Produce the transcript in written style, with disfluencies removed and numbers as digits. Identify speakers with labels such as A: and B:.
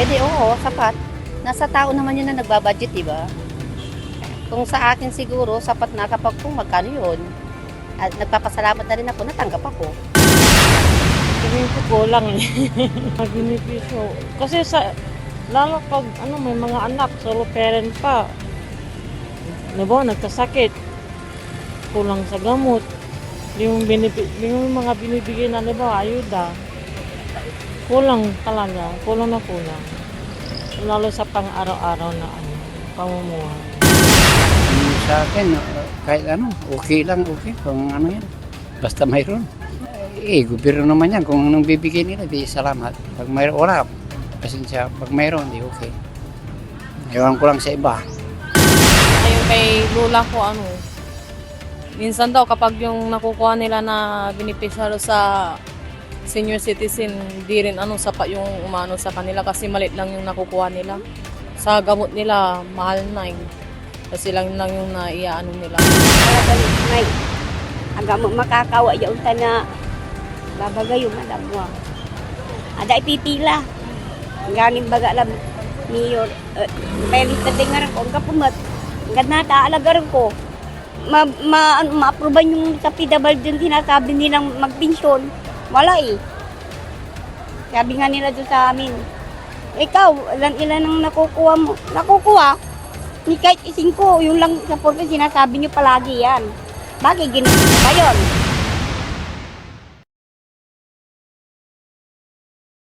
A: Pwede, oo, sapat. Nasa tao naman yun na nagbabudget, di ba? Kung sa akin siguro, sapat na kapag kung magkano yun. At nagpapasalamat na rin ako, natanggap ako.
B: Tingin ko kulang eh. Benepisyo. Kasi lalo pag may mga anak, solo parent pa. Diba, nagkasakit. Kulang sa gamot. Yung mga binibigay na, diba, ayuda. Kulang talaga. Kulang na kulang. Lalo sa pang-araw-araw na pamumuhay.
C: Sa akin, kahit okay lang, okay. Kung yan, basta mayroon. Gobyerno naman yan. Kung anong bibigay nila, di salamat. Pag mayroon, wala. Pasensya, pag mayroon, di okay. Ewan ko lang sa iba.
D: Ayun kay Lula ko minsan daw kapag yung nakukuha nila na beneficiary sa senior citizen, di rin sapat yung umano sa kanila kasi maliit lang yung nakukuha nila. Sa gamot nila, mahal na kasi lang yung naiyaano nila.
E: Para balik may aga mo makakawa yaon ta na babagay yung madam mo. Ada ipipila. Ganing baga lang mayor pelit na tingar ko ang kapumat. Ang na taalagar ko. Ma-approvean yung sa PWD din sinasabi nilang magpensyon. Wala eh. Sabi nga nila doon sa amin, ikaw, ilan ang nakukuha mo? Nakukuha? Ni kahit ising ko, yung lang sa porke sinasabi nyo palagi yan. Bakit ginawa ba yun?